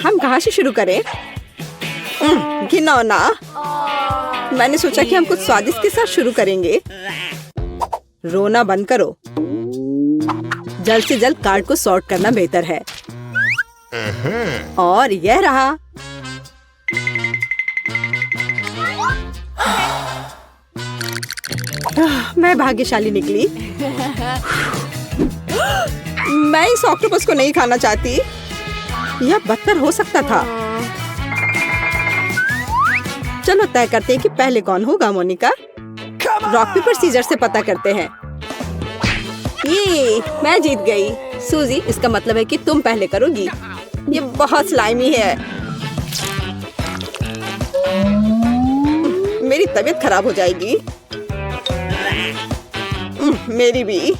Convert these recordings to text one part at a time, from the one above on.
हम कहाँ से शुरू करें? घिनौना। मैंने सोचा कि हम कुछ स्वादिष्ट के साथ शुरू करेंगे। रोना बंद करो। जल्द से जल्द कार्ड को सॉर्ट करना बेहतर है। और यह रहा। मैं भाग्यशाली निकली। मैं इस ऑक्टोपस को नहीं खाना चाहती। यह बदतर हो सकता था। चलो तय करते हैं कि पहले कौन होगा। मोनिका, रॉक पेपर सीजर से पता करते हैं। ये मैं जीत गई। सूजी, इसका मतलब है कि तुम पहले करोगी। ये बहुत स्लाइमी है। मेरी तबीयत खराब हो जाएगी। मेरी भी।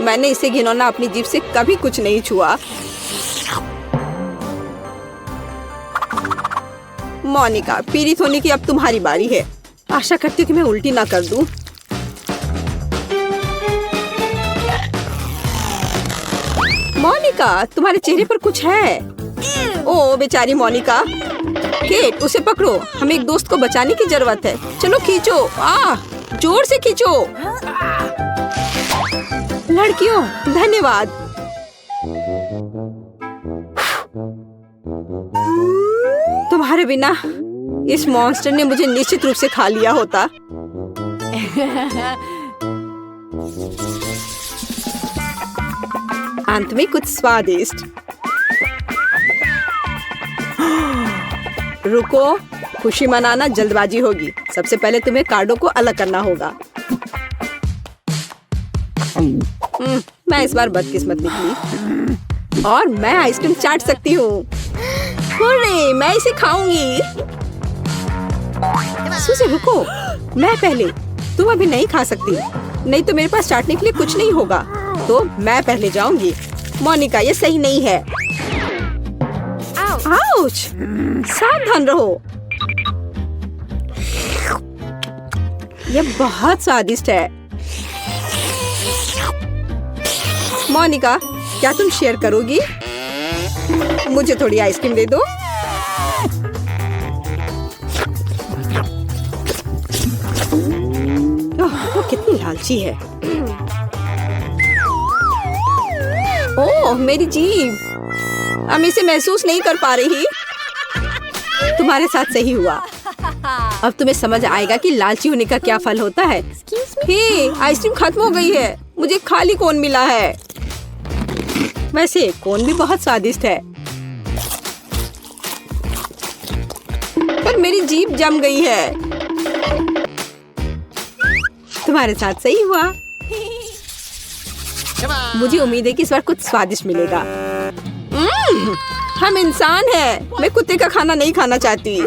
मैंने इसे घिनौना अपनी जीभ से कभी कुछ नहीं छुआ। मोनिका, पीड़ित होने की अब तुम्हारी बारी है। आशा करती हूँ कि मैं उल्टी ना कर दूं। मोनिका, तुम्हारे चेहरे पर कुछ है। ओ बेचारी मोनिका। केट, उसे पकड़ो। हमें एक दोस्त को बचाने की जरूरत है। चलो खींचो। जोर से खींचो। लड़कियों, धन्यवाद। तुम्हारे बिना इस मॉन्स्टर ने मुझे निश्चित रूप से खा लिया होता। अंत में कुछ स्वादिष्ट। रुको, खुशी मनाना जल्दबाजी होगी। सबसे पहले तुम्हें कार्डों को अलग करना होगा। मैं इस बार बदकिस्मत निकली और मैं आइसक्रीम चाट सकती हूँ। मैं इसे खाऊंगी। सूजी, रुको। मैं पहले। तुम अभी नहीं खा सकती, नहीं तो मेरे पास चाटने के लिए कुछ नहीं होगा। तो मैं पहले जाऊंगी। मोनिका, ये सही नहीं है। आउच! सावधान रहो। यह बहुत स्वादिष्ट है। मोनिका, क्या तुम शेयर करोगी? मुझे थोड़ी आइसक्रीम दे दो। वो कितनी लालची है। ओह, मेरी जीभ। अब इसे महसूस नहीं कर पा रही। तुम्हारे साथ सही हुआ। अब तुम्हें समझ आएगा कि लालची होने का क्या फल होता है। हे, आइसक्रीम खत्म हो गई है। मुझे खाली कोन मिला है। वैसे कोन भी बहुत स्वादिष्ट है, पर मेरी जीभ जम गई है। तुम्हारे साथ सही हुआ। मुझे उम्मीद है कि इस बार कुछ स्वादिष्ट मिलेगा। हम इंसान हैं। मैं कुत्ते का खाना नहीं खाना चाहती।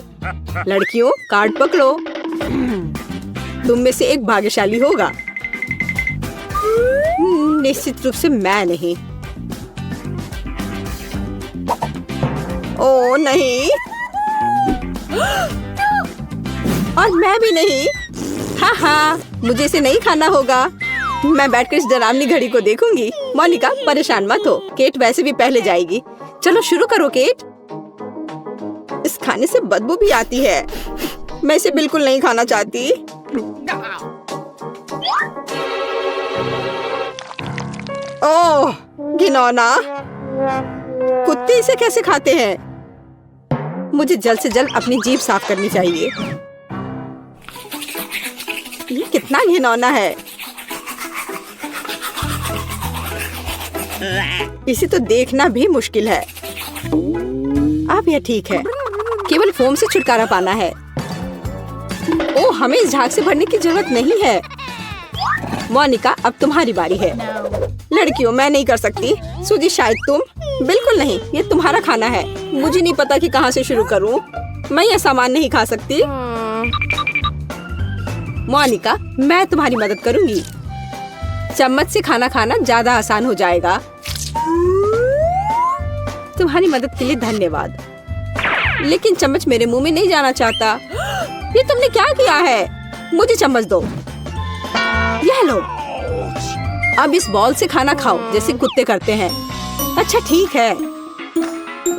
लड़कियों, कार्ड पकड़ो। तुम में से एक भाग्यशाली होगा। निश्चित रूप से मैं नहीं। ओ नहीं, और मैं भी नहीं। हाँ, मुझे इसे नहीं खाना होगा। मैं बैठकर इस डरावनी घड़ी को देखूंगी। मोनिका, परेशान मत हो। केट वैसे भी पहले जाएगी। चलो शुरू करो केट। इस खाने से बदबू भी आती है। मैं इसे बिल्कुल नहीं खाना चाहती। ओह, घिनौना। कुत्ते इसे कैसे खाते हैं? मुझे जल्द से जल्द अपनी जीभ साफ करनी चाहिए। ये कितना घिनौना है। इसे तो देखना भी मुश्किल है। अब यह ठीक है। केवल फोम से छुटकारा पाना है। ओह, हमें इस झाग से भरने की जरूरत नहीं है। मोनिका, अब तुम्हारी बारी है। लड़कियों, मैं नहीं कर सकती। सूजी, शायद तुम। बिल्कुल नहीं, ये तुम्हारा खाना है। मुझे नहीं पता कि कहाँ से शुरू करूँ। मैं यह सामान नहीं खा सकती। मोनिका, मैं तुम्हारी मदद करूंगी। चम्मच से खाना खाना ज्यादा आसान हो जाएगा। तुम्हारी मदद के लिए धन्यवाद। लेकिन चम्मच मेरे मुंह में नहीं जाना चाहता। ये तुमने क्या किया है? मुझे चम्मच दो। यह लो। अब इस बॉल से खाना खाओ जैसे कुत्ते करते हैं। अच्छा ठीक है,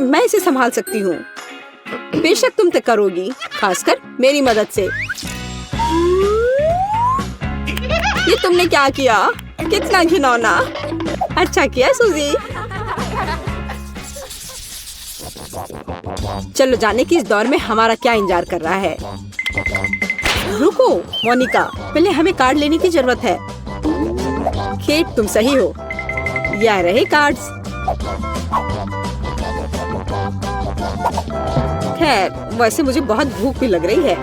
मैं इसे संभाल सकती हूँ। बेशक तुम तक करोगी, खासकर मेरी मदद से। ये तुमने क्या किया? कितना घिनौना। अच्छा किया सूजी। चलो जाने की इस दौर में हमारा क्या इंतजार कर रहा है। रुको मोनिका, पहले हमें कार्ड लेने की जरूरत है। केट तुम सही हो, यह रहे कार्ड्स। खैर वैसे मुझे बहुत भूख भी लग रही है।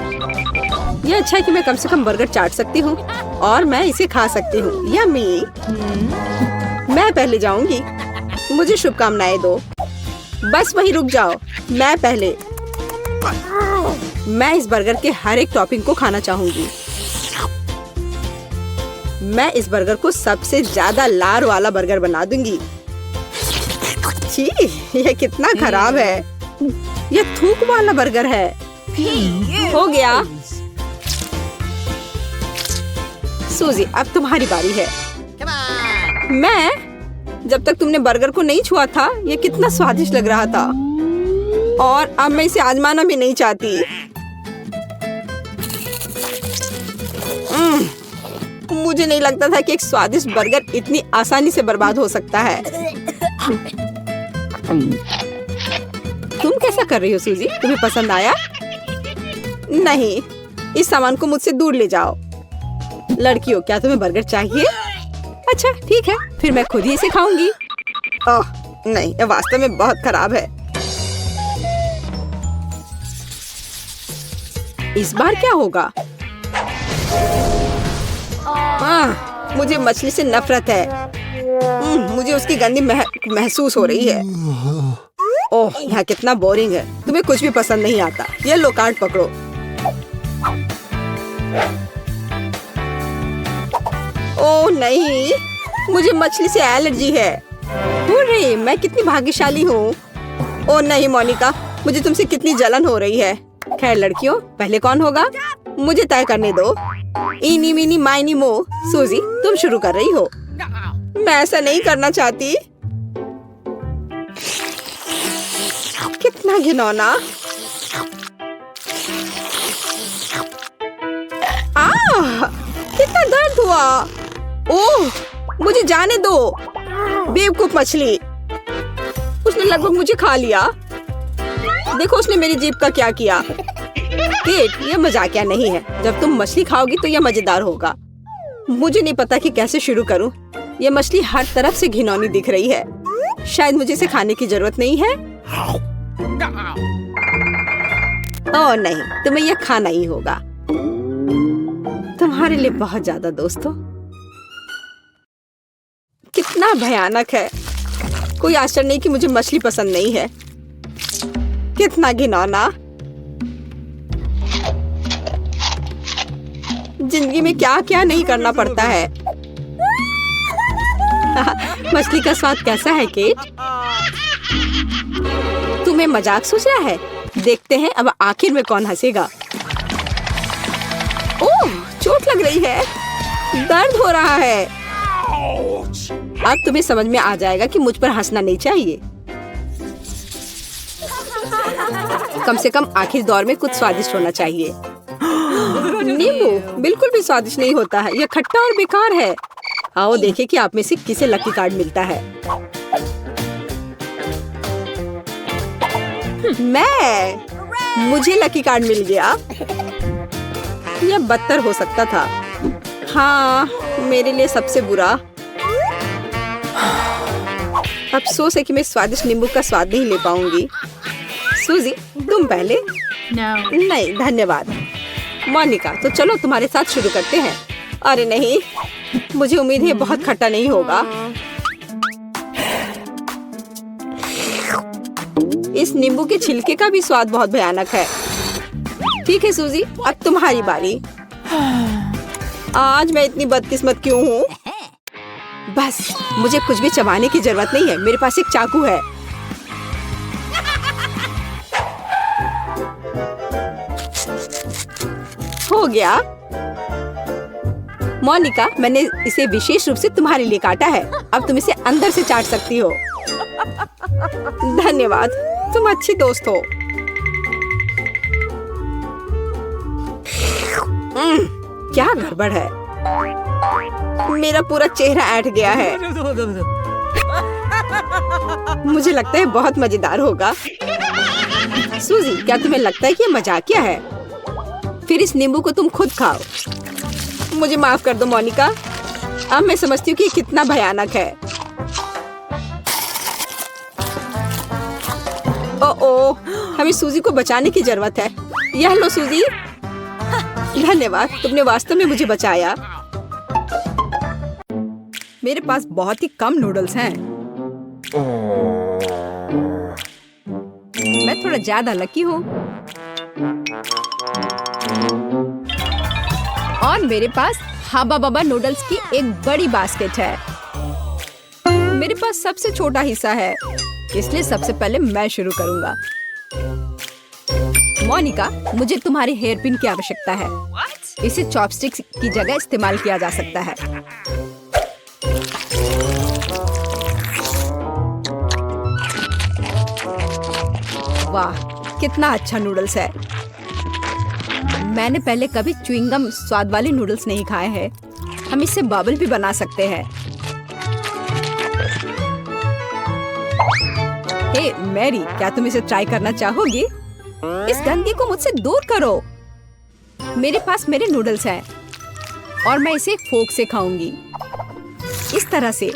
यह अच्छा है कि मैं कम से कम बर्गर चाट सकती हूँ और मैं इसे खा सकती हूँ। यम्मी। मैं पहले जाऊंगी, मुझे शुभकामनाएं दो। बस वहीं रुक जाओ, मैं पहले। मैं इस बर्गर के हर एक टॉपिंग को खाना चाहूंगी। मैं इस बर्गर को सबसे ज्यादा लार वाला बर्गर बना दूंगी। छी, यह कितना खराब है। यह थूक वाला बर्गर है। हो गया। सूजी अब तुम्हारी बारी है। जब तक तुमने बर्गर को नहीं छुआ था, यह कितना स्वादिष्ट लग रहा था और अब मैं इसे आजमाना भी नहीं चाहती। मुझे नहीं लगता था कि एक स्वादिष्ट बर्गर इतनी आसानी से बर्बाद हो सकता है। तुम कैसा कर रही हो सूजी? तुम्हें पसंद आया? नहीं, इस सामान को मुझसे दूर ले जाओ। लड़कियों, क्या तुम्हें बर्गर चाहिए? अच्छा ठीक है, फिर मैं खुद ही इसे खाऊंगी। ओह नहीं, यह वास्तव में बहुत खराब है। इस बार क्या होगा? मुझे मछली से नफरत है। मुझे उसकी गंदी महसूस हो रही है। ओह यहाँ कितना बोरिंग है। तुम्हें कुछ भी पसंद नहीं आता। ये लो कार्ड पकड़ो। ओह नहीं, मुझे मछली से एलर्जी है। अरे मैं कितनी भाग्यशाली हूँ। ओह नहीं मोनिका, मुझे तुमसे कितनी जलन हो रही है। खैर लड़कियों, पहले कौन होगा मुझे तय करने दो। इनी मिनी माइनी मो। सूजी तुम शुरू कर रही हो। मैं ऐसा नहीं करना चाहती। कितना घिनौना। कितना दर्द हुआ। ओह मुझे जाने दो। बेवकूफ मछली, उसने लगभग मुझे खा लिया। देखो उसने मेरी जीभ का क्या किया। केट, यह मजाकिया नहीं है। जब तुम मछली खाओगी तो यह मजेदार होगा। मुझे नहीं पता कि कैसे शुरू करूं। यह मछली हर तरफ से घिनौनी दिख रही है। शायद मुझे इसे खाने की जरूरत नहीं है। ओह नहीं, तुम्हें यह खाना ही होगा। तुम्हारे लिए बहुत ज्यादा दोस्तों। कितना भयानक है। कोई आश्चर्य नहीं कि मुझे मछली पसंद नहीं है। कितना घिनौना। जिंदगी में क्या क्या नहीं करना पड़ता है। मछली का स्वाद कैसा है केट? तुम्हें मजाक सोच रहा है? देखते हैं अब आखिर में कौन हंसेगा। ओह चोट लग रही है, दर्द हो रहा है। अब तुम्हें समझ में आ जाएगा कि मुझ पर हंसना नहीं चाहिए। कम से कम आखिर दौर में कुछ स्वादिष्ट होना चाहिए। नींबू बिल्कुल भी स्वादिष्ट नहीं होता है। यह खट्टा और बेकार है। आओ देखें कि आप में से किसे लकी कार्ड मिलता है। मुझे लकी कार्ड मिल गया। यह बदतर हो सकता था। हाँ मेरे लिए सबसे बुरा। अफसोस है कि मैं स्वादिष्ट नींबू का स्वाद नहीं ले पाऊंगी। सूजी तुम पहले। नहीं धन्यवाद। मोनिका तो चलो तुम्हारे साथ शुरू करते हैं। अरे नहीं, मुझे उम्मीद है बहुत खट्टा नहीं होगा। इस नींबू के छिलके का भी स्वाद बहुत भयानक है। ठीक है सूजी, अब तुम्हारी बारी। आज मैं इतनी बदकिस्मत क्यों हूँ? बस मुझे कुछ भी चबाने की जरूरत नहीं है। मेरे पास एक चाकू है। हो गया। मोनिका मैंने इसे विशेष रूप से तुम्हारे लिए काटा है। अब तुम इसे अंदर से चाट सकती हो। धन्यवाद, तुम अच्छी दोस्त हो। क्या गड़बड़ है? मेरा पूरा चेहरा ऐंठ गया है। मुझे लगता है बहुत मजेदार होगा। सूजी, क्या तुम्हें लगता है कि ये मजाकिया है? फिर इस नींबू को तुम खुद खाओ। मुझे माफ कर दो मोनिका, अब मैं समझती हूँ कि ये कितना भयानक है। ओह, हमें सूजी को बचाने की जरूरत है। यह लो सूजी। धन्यवाद, तुमने वास्तव में मुझे बचाया। मेरे पास बहुत ही कम नूडल्स हैं। मैं थोड़ा ज्यादा लकी हूँ। और मेरे पास हाबा बाबा नूडल्स की एक बड़ी बास्केट है। मेरे पास सबसे छोटा हिस्सा है, इसलिए सबसे पहले मैं शुरू करूंगा। मोनिका, मुझे तुम्हारी हेयर पिन की आवश्यकता है। इसे चॉपस्टिक्स की जगह इस्तेमाल किया जा सकता है। वाह, कितना अच्छा नूडल्स है। मैंने पहले कभी च्युइंगम स्वाद वाले नूडल्स नहीं खाए हैं। हम इससे बबल भी बना सकते हैं। हे मैरी, क्या तुम इसे ट्राई करना चाहोगी? इस गंदगी को मुझसे दूर करो। मेरे पास मेरे नूडल्स हैं और मैं इसे फोक से खाऊंगी, इस तरह से।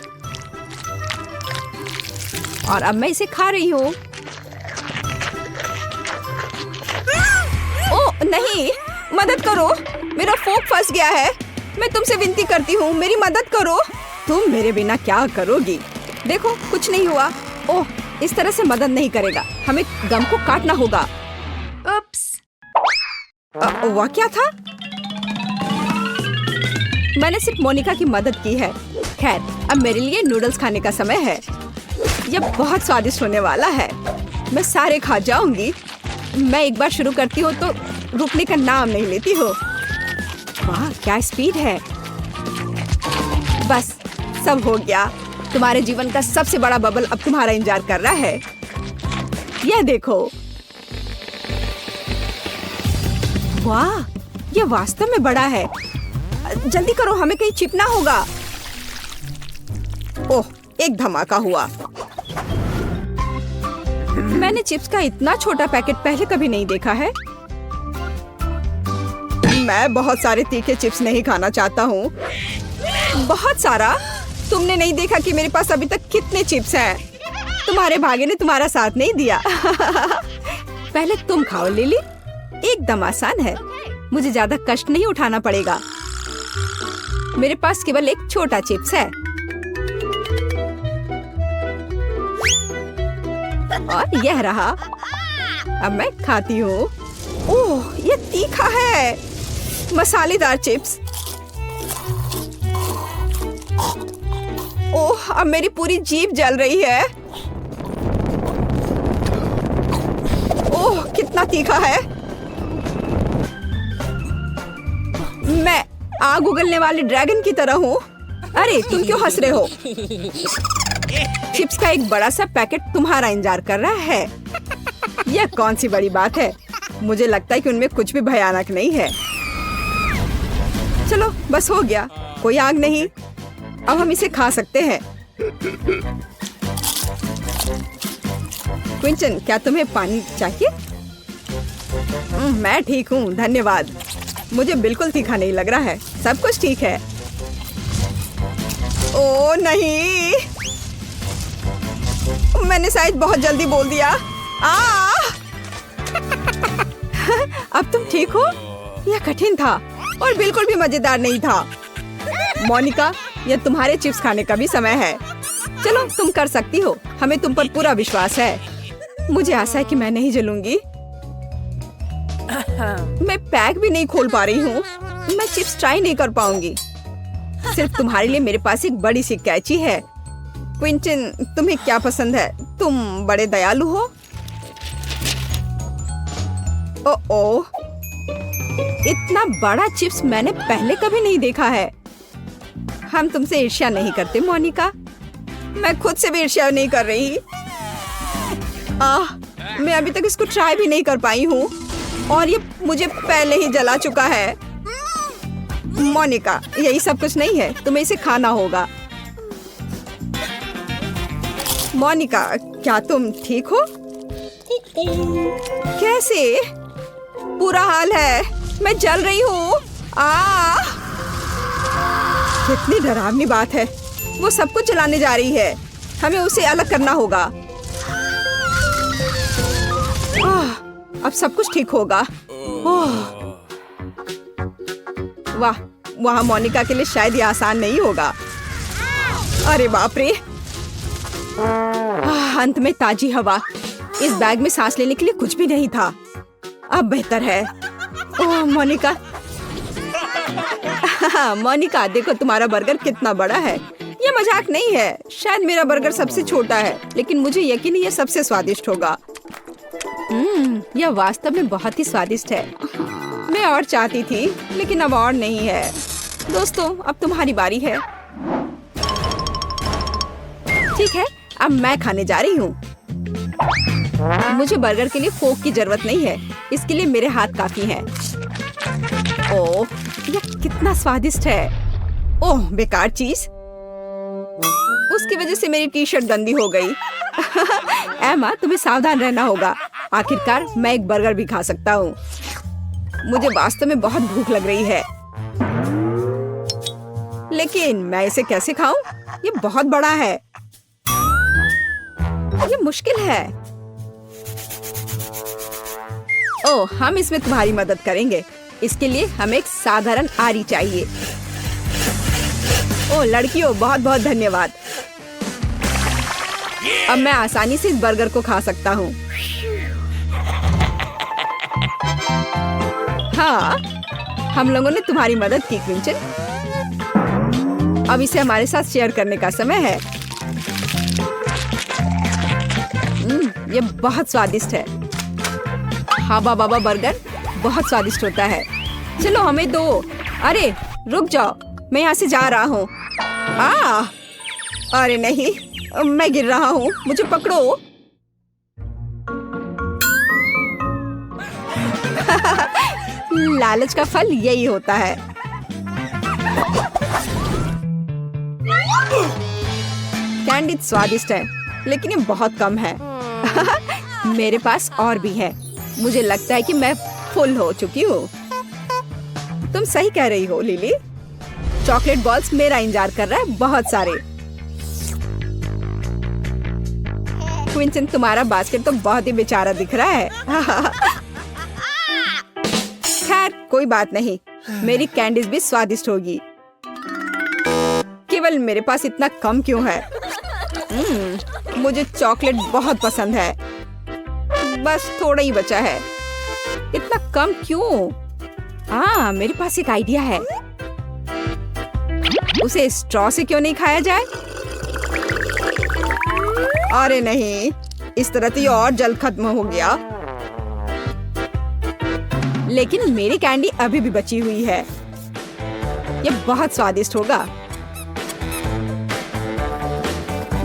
और अब मैं इसे खा रही हूँ। ओह नहीं, मदद करो, मेरा फोक फंस गया है। मैं तुमसे विनती करती हूँ, मेरी मदद करो। तुम मेरे बिना क्या करोगी? देखो, कुछ नहीं हुआ। ओह, इस तरह से मदद नहीं करेगा, हमें गम को काटना होगा। वह क्या था? मैंने सिर्फ मोनिका की मदद की है। खैर, अब मेरे लिए नूडल्स खाने का समय है। यह बहुत स्वादिष्ट होने वाला है। मैं सारे खा जाऊंगी। मैं एक बार शुरू करती हूँ तो रुकने का नाम नहीं लेती हो। वाह, क्या स्पीड है। बस, सब हो गया। तुम्हारे जीवन का सबसे बड़ा बबल अब तुम्हारा इंतजार कर रहा है। यह देखो। वाह, यह वास्तव में बड़ा है। जल्दी करो, हमें कहीं चिपना होगा। ओह, एक धमाका हुआ। मैंने चिप्स का इतना छोटा पैकेट पहले कभी नहीं देखा है। मैं बहुत सारे तीखे चिप्स नहीं खाना चाहता हूँ। बहुत सारा? तुमने नहीं देखा कि मेरे पास अभी तक कितने चिप्स हैं? तुम्हारे भाग्य ने तुम्हारा साथ नहीं दिया। पहले तुम खाओ लिली, एकदम आसान है। मुझे ज्यादा कष्ट नहीं उठाना पड़ेगा। मेरे पास केवल एक छोटा चिप्स है। और यह रहा। अब मैं खाती हूँ। ओह, ये तीखा है। मसालेदार चिप्स। ओह, अब मेरी पूरी जीभ जल रही है। ओह, कितना तीखा है। मैं आग उगलने वाले ड्रैगन की तरह हूँ। अरे, तुम क्यों हंस रहे हो? चिप्स का एक बड़ा सा पैकेट तुम्हारा इंतजार कर रहा है। यह कौन सी बड़ी बात है? मुझे लगता है कि उनमें कुछ भी भयानक नहीं है। चलो, बस हो गया। कोई आग नहीं। अब हम इसे खा सकते हैं। क्विंटन, क्या तुम्हें पानी चाहिए? मैं ठीक हूँ, धन्यवाद। मुझे बिल्कुल तीखा नहीं लग रहा है। सब कुछ ठीक है। ओह नहीं, मैंने शायद बहुत जल्दी बोल दिया। अब तुम ठीक हो? यह कठिन था और बिल्कुल भी मजेदार नहीं था। मोनिका, यह तुम्हारे चिप्स खाने का भी समय है। चलो, तुम कर सकती हो। हमें तुम पर पूरा विश्वास है। मुझे आशा है कि मैं नहीं जलूंगी। मैं पैक भी नहीं खोल पा रही हूँ। मैं चिप्स ट्राई नहीं कर पाऊंगी। सिर्फ तुम्हारे लिए मेरे पास एक बड़ी सी कैची है। क्विंटन, तुम्हें क्या पसंद है? तुम बड़े दयालु हो। ओह, इतना बड़ा चिप्स मैंने पहले कभी नहीं देखा है। हम तुमसे ईर्ष्या नहीं करते मोनिका। मैं खुद से भी ईर्ष्या नहीं कर रही। मैं अभी तक इसको ट्राई भी नहीं कर पाई हूँ और ये मुझे पहले ही जला चुका है। मोनिका, यही सब कुछ नहीं है, तुम्हें इसे खाना होगा। मोनिका, क्या तुम ठीक हो? कैसे? बुरा हाल है, मैं जल रही हूँ। कितनी डरावनी बात है। वो सब कुछ जलाने जा रही है। हमें उसे अलग करना होगा। अब सब कुछ ठीक होगा। वाह, वहाँ मोनिका के लिए शायद ये आसान नहीं होगा। अरे बाप रे, अंत में ताजी हवा। इस बैग में सांस लेने के लिए कुछ भी नहीं था। अब बेहतर है। ओह मोनिका, मोनिका देखो तुम्हारा बर्गर कितना बड़ा है। ये मजाक नहीं है। शायद मेरा बर्गर सबसे छोटा है, लेकिन मुझे यकीन है ये सबसे स्वादिष्ट होगा। यह वास्तव में बहुत ही स्वादिष्ट है। मैं और चाहती थी, लेकिन अब और नहीं है। दोस्तों, अब तुम्हारी बारी है। ठीक है, अब मैं खाने जा रही हूँ। मुझे बर्गर के लिए फोक की जरूरत नहीं है। इसके लिए मेरे हाथ काफी हैं। ओह, यह कितना स्वादिष्ट है। ओह, बेकार चीज। उसकी वजह से मेरी टी शर्ट गंदी हो गई। एमा, तुम्हें सावधान रहना होगा। आखिरकार मैं एक बर्गर भी खा सकता हूँ। मुझे वास्तव में बहुत भूख लग रही है, लेकिन मैं इसे कैसे खाऊं? ये बहुत बड़ा है। ये मुश्किल है। ओह, हम इसमें तुम्हारी मदद करेंगे। इसके लिए हमें एक साधारण आरी चाहिए। ओह लड़कियों, बहुत बहुत धन्यवाद। अब मैं आसानी से इस बर्गर को खा सकता हूँ। हाँ, हम लोगों ने तुम्हारी मदद की क्विंटन। अब इसे हमारे साथ शेयर करने का समय है। ये बहुत स्वादिष्ट है। हाबा बाबा बर्गर बहुत स्वादिष्ट होता है। चलो हमें दो। अरे रुक जाओ, मैं यहाँ से जा रहा हूँ। अरे नहीं, मैं गिर रहा हूँ, मुझे पकड़ो। लालच का फल यही होता है। कैंडी स्वादिष्ट है, लेकिन ये बहुत कम है। मेरे पास और भी है। मुझे लगता है कि मैं फुल हो चुकी हूँ। तुम सही कह रही हो लिली। चॉकलेट बॉल्स मेरा इंतजार कर रहा है, बहुत सारे। क्विंटन, तुम्हारा बास्केट तो बहुत ही बेचारा दिख रहा है। खैर कोई बात नहीं, मेरी कैंडीज भी स्वादिष्ट होगी। केवल मेरे पास इतना कम क्यों है? मुझे चॉकलेट बहुत पसंद है। बस थोड़ा ही बचा है। इतना कम क्यों? मेरे पास एक आइडिया है। उसे स्ट्रॉ से क्यों नहीं खाया जाए? अरे नहीं, इस तरह तो ये और जल्द खत्म हो गया। लेकिन मेरी कैंडी अभी भी बची हुई है। ये बहुत स्वादिष्ट होगा।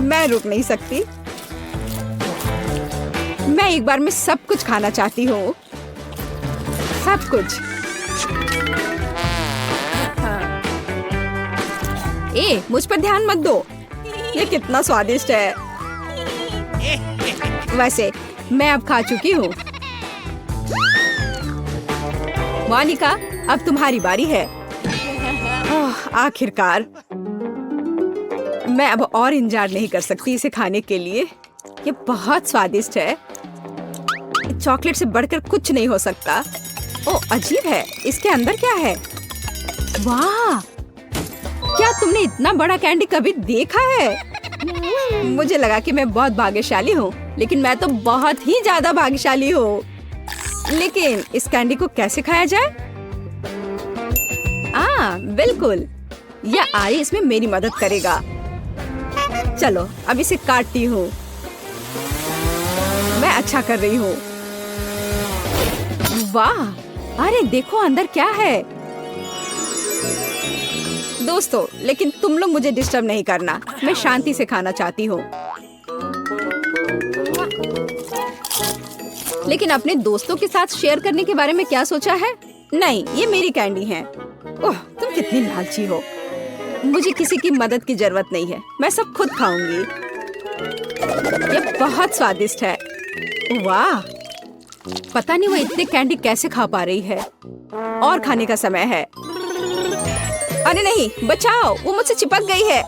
मैं रुक नहीं सकती। मैं एक बार में सब कुछ खाना चाहती हूँ, सब कुछ। मुझ पर ध्यान मत दो। ये कितना स्वादिष्ट है। वैसे मैं अब खा चुकी हूँ। मोनिका, अब तुम्हारी बारी है। आखिरकार मैं अब और इंतजार नहीं कर सकती इसे खाने के लिए। ये बहुत स्वादिष्ट है। चॉकलेट से बढ़कर कुछ नहीं हो सकता। ओह अजीब है, इसके अंदर क्या है? वाह, क्या तुमने इतना बड़ा कैंडी कभी देखा है? मुझे लगा कि मैं बहुत भाग्यशाली हूँ, लेकिन मैं तो बहुत ही ज्यादा भाग्यशाली हूँ। लेकिन इस कैंडी को कैसे खाया जाए? बिल्कुल, यह आरी इसमें मेरी मदद करेगा। चलो अब इसे काटती हूँ। मैं अच्छा कर रही हूँ। वाह, अरे देखो अंदर क्या है। दोस्तों, लेकिन तुम लोग मुझे डिस्टर्ब नहीं करना। मैं शांति से खाना चाहती हूँ। लेकिन अपने दोस्तों के साथ शेयर करने के बारे में क्या सोचा है? नहीं, ये मेरी कैंडी है। ओह, तुम कितनी लालची हो। मुझे किसी की मदद की जरूरत नहीं है, मैं सब खुद खाऊंगी। ये बहुत स्वादिष्ट है। वाह, पता नहीं वो इतने कैंडी कैसे खा पा रही है। और खाने का समय है। अरे नहीं, बचाओ, वो मुझसे चिपक गई है।